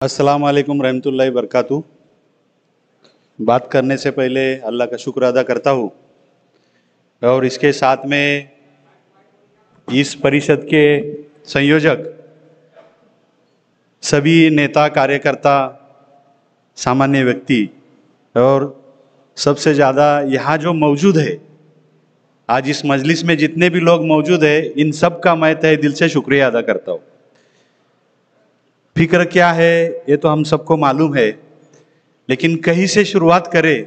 अस्सलाम वालेकुम रहमतुल्लाहि बरकातहू। बात करने से पहले अल्लाह का शुक्र अदा करता हूँ और इसके साथ में इस परिषद के संयोजक, सभी नेता, कार्यकर्ता, सामान्य व्यक्ति और सबसे ज़्यादा यहाँ जो मौजूद है आज इस मजलिस में जितने भी लोग मौजूद हैं, इन सब का मैं तहे दिल से शुक्रिया अदा करता हूँ। फिक्र क्या है ये तो हम सबको मालूम है, लेकिन कहीं से शुरुआत करें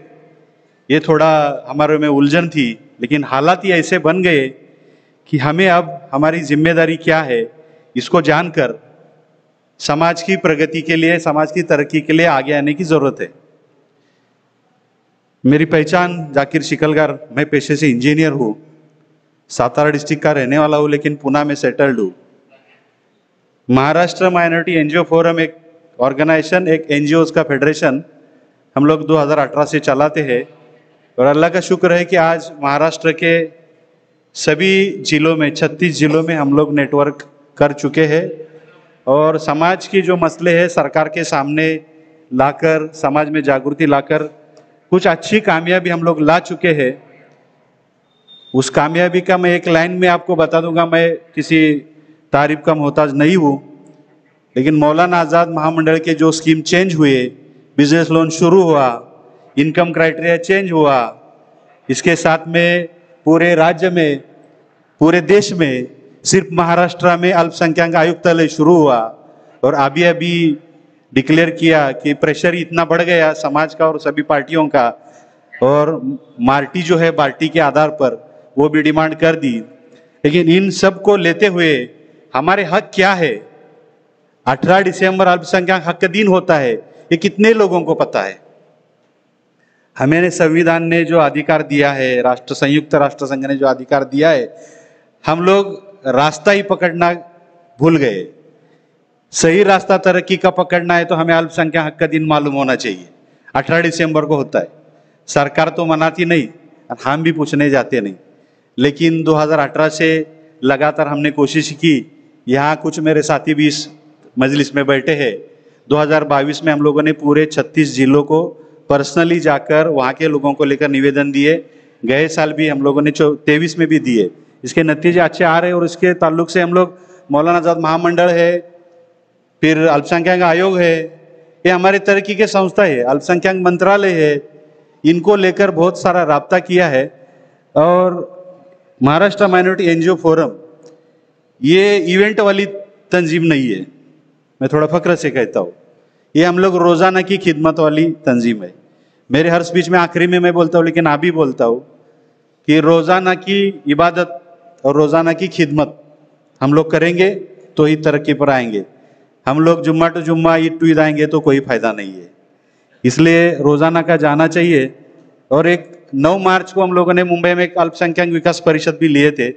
ये थोड़ा हमारे में उलझन थी। लेकिन हालात ही ऐसे बन गए कि हमें अब हमारी जिम्मेदारी क्या है इसको जानकर समाज की प्रगति के लिए, समाज की तरक्की के लिए आगे आने की ज़रूरत है। मेरी पहचान जाकिर शिकलगर, मैं पेशे से इंजीनियर हूँ, सातारा डिस्ट्रिक्ट का रहने वाला हूँ, लेकिन पुणे में सेटल्ड हूँ। महाराष्ट्र माइनॉरिटी एनजीओ फोरम एक ऑर्गेनाइजेशन, एक एनजीओ का फेडरेशन हम लोग 2018 से चलाते हैं और अल्लाह का शुक्र है कि आज महाराष्ट्र के सभी जिलों में, 36 जिलों में हम लोग नेटवर्क कर चुके हैं और समाज की जो मसले हैं सरकार के सामने लाकर, समाज में जागृति लाकर कुछ अच्छी कामयाबी हम लोग ला चुके हैं। उस कामयाबी का मैं एक लाइन में आपको बता दूंगा। मैं किसी तारीफ का मोहताज नहीं हूँ, लेकिन मौलाना आज़ाद महामंडल के जो स्कीम चेंज हुए, बिजनेस लोन शुरू हुआ, इनकम क्राइटेरिया चेंज हुआ, इसके साथ में पूरे राज्य में, पूरे देश में, सिर्फ महाराष्ट्र में अल्पसंख्यक आयुक्तालय शुरू हुआ और अभी अभी डिक्लेयर किया कि प्रेशर इतना बढ़ गया समाज का और सभी पार्टियों का, और मार्टी जो है पार्टी के आधार पर वो भी डिमांड कर दी। लेकिन इन सब को लेते हुए हमारे हक क्या है? 18 दिसंबर अल्पसंख्यक हक दिन होता है, ये कितने लोगों को पता है? हमें संविधान ने जो अधिकार दिया है, संयुक्त राष्ट्र संघ ने जो अधिकार दिया है, हम लोग रास्ता ही पकड़ना भूल गए। सही रास्ता तरक्की का पकड़ना है तो हमें अल्पसंख्यक हक का दिन मालूम होना चाहिए। 18 दिसंबर को होता है, सरकार तो मनाती नहीं और हम भी पूछने जाते नहीं। लेकिन 2018 से लगातार हमने कोशिश की। यहाँ कुछ मेरे साथी भी इस मजलिस में बैठे हैं। 2022 में हम लोगों ने पूरे 36 जिलों को पर्सनली जाकर वहाँ के लोगों को लेकर निवेदन दिए। गए साल भी हम लोगों ने 23 में भी दिए। इसके नतीजे अच्छे आ रहे हैं और इसके ताल्लुक से हम लोग मौलाना आज़ाद महामंडल है, फिर अल्पसंख्यक आयोग है, ये हमारी तरक्की के संस्था है, अल्पसंख्यक मंत्रालय है, इनको लेकर बहुत सारा राब्ता किया है। और महाराष्ट्र माइनॉरिटी एनजीओ फोरम ये इवेंट वाली तंजीम नहीं है, मैं थोड़ा फख्र से कहता हूँ। ये हम लोग रोज़ाना की खिदमत वाली तंजीम है। मेरे हर स्पीच में आखिरी में मैं बोलता हूँ, लेकिन अभी बोलता हूँ कि रोज़ाना की इबादत और रोज़ाना की खिदमत हम लोग करेंगे तो ही तरक्की पर आएंगे। हम लोग जुम्मा टू जुम्मा, ईद टू ईद आएंगे तो कोई फ़ायदा नहीं है। इसलिए रोज़ाना का जाना चाहिए। और एक 9 मार्च को हम लोगों ने मुंबई में एक अल्पसंख्यक विकास परिषद भी लिए थे।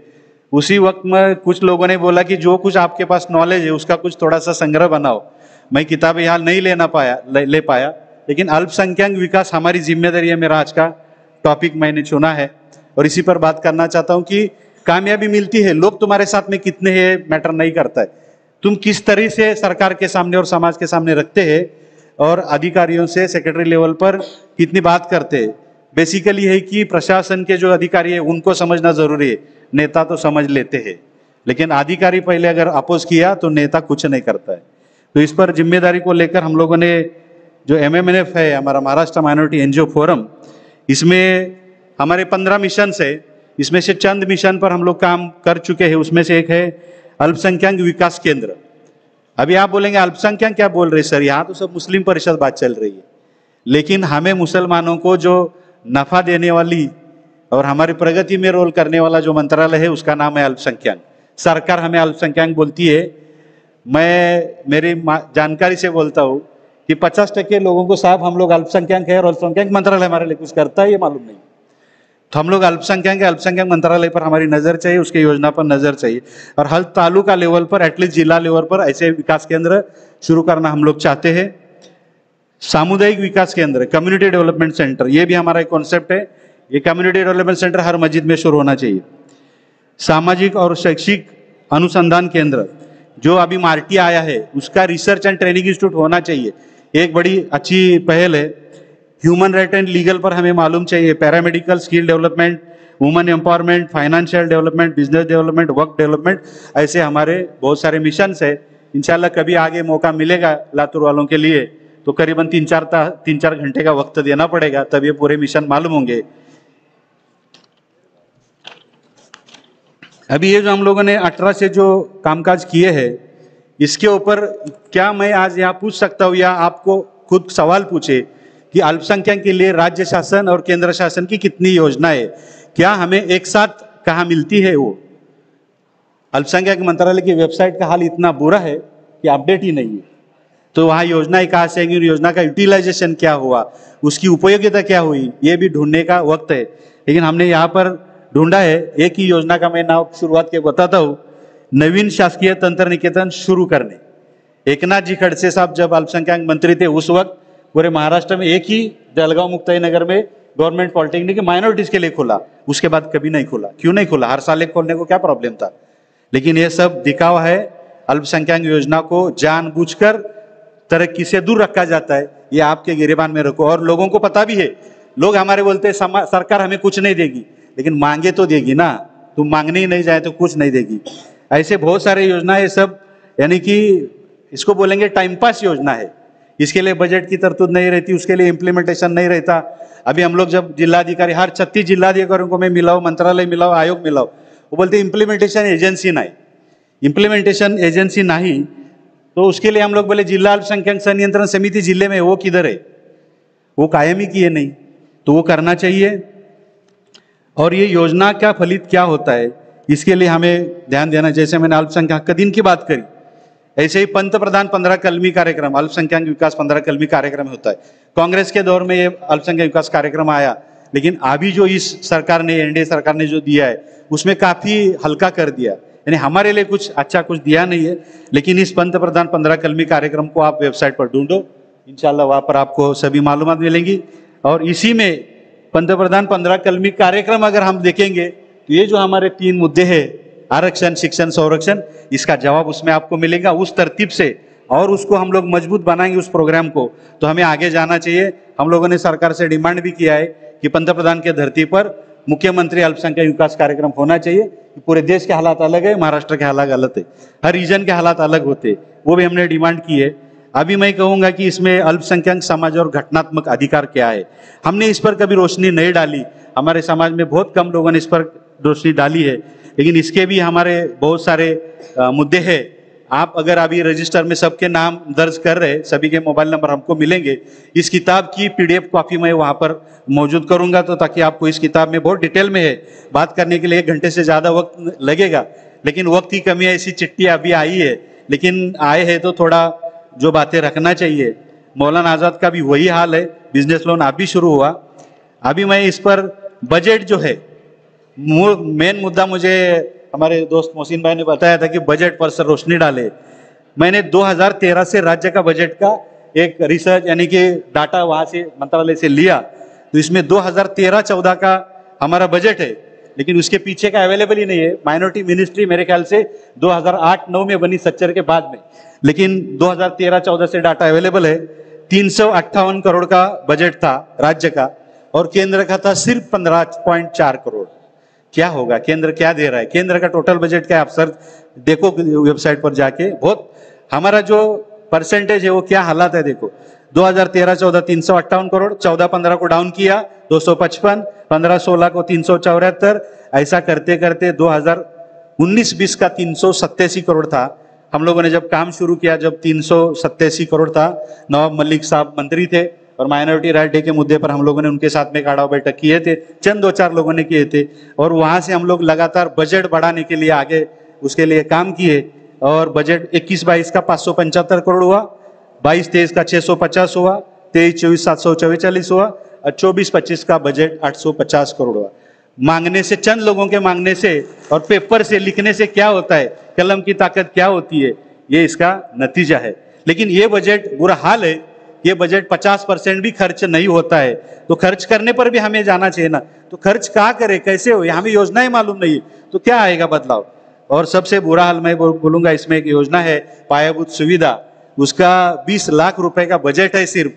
उसी वक्त में कुछ लोगों ने बोला कि जो कुछ आपके पास नॉलेज है उसका कुछ थोड़ा सा संग्रह बनाओ। मैं किताबें यहाँ नहीं ले पाया, लेकिन अल्पसंख्यक विकास हमारी जिम्मेदारी है। मेरा आज का टॉपिक मैंने चुना है और इसी पर बात करना चाहता हूँ कि कामयाबी मिलती है, लोग तुम्हारे साथ में कितने हैं मैटर नहीं करता है, तुम किस तरह से सरकार के सामने और समाज के सामने रखते हैं और अधिकारियों से सेक्रेटरी लेवल पर कितनी बात करते हैं। बेसिकली है कि प्रशासन के जो अधिकारी है उनको समझना जरूरी है। नेता तो समझ लेते हैं, लेकिन अधिकारी पहले अगर अपोज किया तो नेता कुछ नहीं करता है। तो इस पर जिम्मेदारी को लेकर हम लोगों ने जो MMNF है, हमारा महाराष्ट्र माइनॉरिटी एनजीओ फोरम, इसमें हमारे 15 मिशन है। इसमें से चंद मिशन पर हम लोग काम कर चुके हैं। उसमें से एक है अल्पसंख्यक विकास केंद्र। अभी आप बोलेंगे अल्पसंख्यक क्या बोल रहे सर, यहाँ तो सब मुस्लिम परिषद बात चल रही है। लेकिन हमें मुसलमानों को जो नफा देने वाली और हमारी प्रगति में रोल करने वाला जो मंत्रालय है उसका नाम है अल्पसंख्यक। सरकार हमें अल्पसंख्यक बोलती है। मैं मेरी जानकारी से बोलता हूँ कि 50% लोगों को साहब हम लोग अल्पसंख्यक है और अल्पसंख्यक मंत्रालय हमारे लिए कुछ करता है ये मालूम नहीं। तो हम लोग अल्पसंख्यक मंत्रालय पर हमारी नज़र चाहिए, उसके योजना पर नज़र चाहिए। और हर तालुका लेवल पर, एटलीस्ट जिला लेवल पर ऐसे विकास केंद्र शुरू करना हम लोग चाहते हैं। सामुदायिक विकास केंद्र, कम्युनिटी डेवलपमेंट सेंटर, ये भी हमारा एक कॉन्सेप्ट है। ये कम्युनिटी डेवलपमेंट सेंटर हर मस्जिद में शुरू होना चाहिए। सामाजिक और शैक्षिक अनुसंधान केंद्र, जो अभी मार्टी आया है उसका रिसर्च एंड ट्रेनिंग इंस्टीट्यूट होना चाहिए, एक बड़ी अच्छी पहल है। ह्यूमन राइट एंड लीगल पर हमें मालूम चाहिए, paramedical, skill development, women empowerment, financial development, business development, work development, ऐसे हमारे बहुत सारे मिशंस है। इंशाल्लाह कभी आगे मौका मिलेगा लातूर वालों के लिए तो करीबन 3-4 घंटे का वक्त देना पड़ेगा, तब ये पूरे मिशन मालूम होंगे। अभी ये जो हम लोगों ने 18 से जो कामकाज किए हैं, इसके ऊपर क्या मैं आज यहाँ पूछ सकता हूँ या आपको खुद सवाल पूछे कि अल्पसंख्यक के लिए राज्य शासन और केंद्र शासन की कितनी योजनाएं, क्या हमें एक साथ कहाँ मिलती है? वो अल्पसंख्यक मंत्रालय की वेबसाइट का हाल इतना बुरा है कि अपडेट ही नहीं है, तो वहाँ योजनाएं कहाँ से आएंगी, योजना का यूटिलाइजेशन क्या हुआ, उसकी उपयोगिता क्या हुई, ये भी ढूंढने का वक्त है। लेकिन हमने यहाँ पर ढूंढा है, एक ही योजना का मैं नाम शुरुआत के बताता हूँ, नवीन शासकीय तंत्र निकेतन शुरू करने। एकनाथ जी खड़से साहब जब अल्पसंख्यक मंत्री थे उस वक्त पूरे महाराष्ट्र में एक ही जलगांव मुक्ताई नगर में गवर्नमेंट पॉलिटेक्निक माइनॉरिटीज के लिए खोला, उसके बाद कभी नहीं खोला। क्यों नहीं खोला? हर साल एक खोलने को क्या प्रॉब्लम था? लेकिन ये सब दिखावा है, अल्पसंख्यक योजना को जानबूझकर तरक्की से दूर रखा जाता है, ये आपके गिरेबान में रखो। और लोगों को पता भी है, लोग हमारे बोलते हैं सरकार हमें कुछ नहीं देगी, लेकिन मांगे तो देगी ना, तुम मांगने ही नहीं जाए तो कुछ नहीं देगी। ऐसे बहुत सारे योजना है सब, यानी कि इसको बोलेंगे टाइम पास योजना है, इसके लिए बजट की तरतूद नहीं रहती, उसके लिए इम्प्लीमेंटेशन नहीं रहता। अभी हम लोग जब जिलाधिकारी, हर 36 जिलाधिकारियों को मैं मिलाऊं, मंत्रालय मिलाऊं, आयोग मिलाऊं, वो बोलते इम्प्लीमेंटेशन एजेंसी नहीं, इम्प्लीमेंटेशन एजेंसी नहीं, तो उसके लिए हम लोग बोले जिला अल्पसंख्यक संनियंत्रण समिति जिले में, वो किधर है? वो कायम ही किए नहीं, तो वो करना चाहिए। और ये योजना का फलित क्या होता है, इसके लिए हमें ध्यान देना। जैसे मैंने अल्पसंख्यक का दिन की बात करी, ऐसे ही पंत प्रधान 15 कलमी कार्यक्रम, अल्पसंख्यक विकास 15 कलमी कार्यक्रम होता है। कांग्रेस के दौर में ये अल्पसंख्यक विकास कार्यक्रम आया, लेकिन अभी जो इस सरकार ने, एनडीए सरकार ने जो दिया है उसमें काफी हल्का कर दिया, यानी हमारे लिए कुछ अच्छा कुछ दिया नहीं है। लेकिन इस पंत प्रधान 15 कलमी कार्यक्रम को आप वेबसाइट पर ढूंढो, इंशाल्लाह वहां पर आपको सभी मालूमात मिलेंगी। और इसी में पंत प्रधान 15 कलमी कार्यक्रम अगर हम देखेंगे तो ये जो हमारे 3 मुद्दे हैं, आरक्षण, शिक्षण, संरक्षण, इसका जवाब उसमें आपको मिलेगा उस तरतीब से, और उसको हम लोग मजबूत बनाएंगे उस प्रोग्राम को, तो हमें आगे जाना चाहिए। हम लोगों ने सरकार से डिमांड भी किया है कि पंतप्रधान के धरती पर मुख्यमंत्री अल्पसंख्यक विकास कार्यक्रम होना चाहिए। पूरे देश के हालात अलग है, महाराष्ट्र के हालात अलग है, हर रीजन के हालात अलग होते, वो भी हमने डिमांड की है। अभी मैं कहूँगा कि इसमें अल्पसंख्यक समाज और घटनात्मक अधिकार क्या है, हमने इस पर कभी रोशनी नहीं डाली, हमारे समाज में बहुत कम लोगों ने इस पर रोशनी डाली है, लेकिन इसके भी हमारे बहुत सारे मुद्दे हैं। आप अगर अभी रजिस्टर में सबके नाम दर्ज कर रहे, सभी के मोबाइल नंबर हमको मिलेंगे, इस किताब की PDF कॉपी मैं वहाँ पर मौजूद करूँगा, तो ताकि आपको इस किताब में बहुत डिटेल में है, बात करने के लिए 1 घंटे से ज़्यादा वक्त लगेगा, लेकिन वक्त की कमी है, ऐसी चिट्ठी अभी आई है, लेकिन आए हैं तो थोड़ा जो बातें रखना चाहिए। मौलाना आज़ाद का भी वही हाल है, बिजनेस लोन अभी शुरू हुआ। अभी मैं इस पर बजट जो है, मेन मुद्दा मुझे हमारे दोस्त मोहसिन भाई ने बताया था कि बजट पर सर रोशनी डाले। मैंने 2013 से राज्य का बजट का एक रिसर्च यानी कि डाटा वहाँ से मंत्रालय से लिया, तो इसमें 2013-14 का हमारा बजट है, लेकिन उसके पीछे का अवेलेबल ही नहीं है। माइनॉरिटी मिनिस्ट्री मेरे ख्याल से 2008-9 में बनी सच्चर के बाद में, लेकिन 2013-14 से डाटा अवेलेबल है। 358 करोड़ का बजट था राज्य का, और केंद्र का था सिर्फ 15.4 करोड़। क्या होगा, केंद्र क्या दे रहा है, केंद्र का टोटल बजट क्या है, आप सर देखो वेबसाइट पर जाके, बहुत हमारा जो परसेंटेज है वो क्या हालात है देखो। 2013-14 358 करोड़, 14-15 को डाउन किया 255, 15-16 को 374, ऐसा करते करते 2019-20 का 387 करोड़ था। हम लोगों ने जब काम शुरू किया, जब 387 करोड़ था, नवाब मलिक साहब मंत्री थे, और माइनॉरिटी राइट डे के मुद्दे पर हम लोगों ने उनके साथ में काढ़ा बैठक किए थे, चंद 2-4 लोगों ने किए थे, और वहां से हम लोग लगातार बजट बढ़ाने के लिए आगे उसके लिए काम किए। और बजट 21-22 का 575 करोड़ हुआ, 22-23 का 650 हुआ, 23-24 744 हुआ, और 24-25 का बजट 850 करोड़ हुआ। मांगने से, चंद लोगों के मांगने से और पेपर से लिखने से क्या होता है, कलम की ताकत क्या होती है, ये इसका नतीजा है। लेकिन ये बजट बुरा हाल है, ये बजट 50% भी खर्च नहीं होता है, तो खर्च करने पर भी हमें जाना चाहिए ना। तो खर्च कहाँ करे, कैसे हो, हमें योजनाएं मालूम नहीं है, तो क्या आएगा बदलाव। और सबसे बुरा हाल मैं बोलूँगा, इसमें एक योजना है पायाभूत सुविधा, उसका 20 लाख रुपए का बजट है सिर्फ,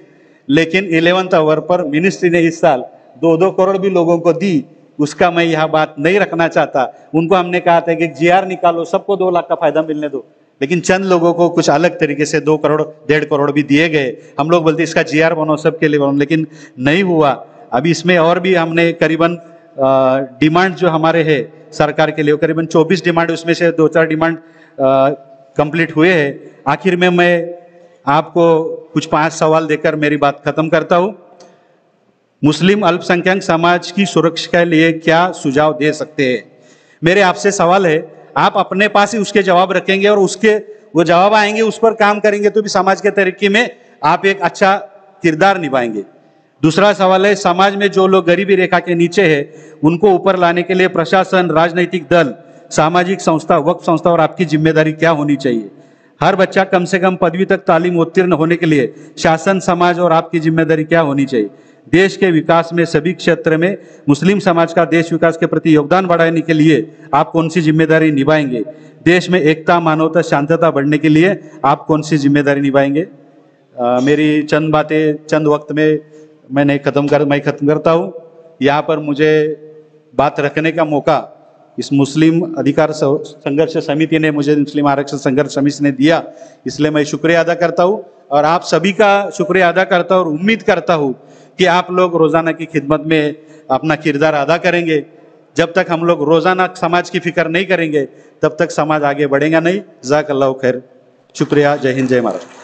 लेकिन 11th आवर पर मिनिस्ट्री ने इस साल 2-2 करोड़ भी लोगों को दी। उसका मैं यह बात नहीं रखना चाहता। उनको हमने कहा था कि GR निकालो, सबको 2 लाख का फायदा मिलने दो, लेकिन चंद लोगों को कुछ अलग तरीके से 2 करोड़ 1.5 करोड़ भी दिए गए। हम लोग बोलते इसका GR बनाओ, सबके लिए बनाओ, लेकिन नहीं हुआ। अभी इसमें और भी हमने करीबन डिमांड जो हमारे है सरकार के लिए, करीबन 24 डिमांड, उसमें से 2-4 डिमांड कंप्लीट हुए हैं। आखिर में मैं आपको कुछ 5 सवाल देकर मेरी बात खत्म करता हूं। मुस्लिम अल्पसंख्यक समाज की सुरक्षा के लिए क्या सुझाव दे सकते हैं? मेरे आपसे सवाल है, आप अपने पास ही उसके जवाब रखेंगे और उसके वो जवाब आएंगे, उस पर काम करेंगे तो भी समाज के तरक्की में आप एक अच्छा किरदार निभाएंगे। दूसरा सवाल है, समाज में जो लोग गरीबी रेखा के नीचे है उनको ऊपर लाने के लिए प्रशासन, राजनीतिक दल, सामाजिक संस्था, वक्फ संस्था और आपकी जिम्मेदारी क्या होनी चाहिए? हर बच्चा कम से कम पदवी तक तालीम उत्तीर्ण होने के लिए शासन, समाज और आपकी जिम्मेदारी क्या होनी चाहिए? देश के विकास में सभी क्षेत्र में मुस्लिम समाज का देश विकास के प्रति योगदान बढ़ाने के लिए आप कौन सी जिम्मेदारी निभाएंगे? देश में एकता, मानवता, शांतता बढ़ने के लिए आप कौन सी जिम्मेदारी निभाएंगे? मेरी चंद बातें चंद वक्त में मैं खत्म करता हूँ। यहाँ पर मुझे बात रखने का मौका इस मुस्लिम अधिकार संघर्ष समिति ने, मुझे मुस्लिम आरक्षण संघर्ष समिति ने दिया, इसलिए मैं शुक्रिया अदा करता हूँ और आप सभी का शुक्रिया अदा करता हूँ और उम्मीद करता हूँ कि आप लोग रोजाना की खिदमत में अपना किरदार अदा करेंगे। जब तक हम लोग रोजाना समाज की फिक्र नहीं करेंगे तब तक समाज आगे बढ़ेगा नहीं। जज़ाकल्लाहु खैर। शुक्रिया। जय हिंद, जय महाराष्ट्र।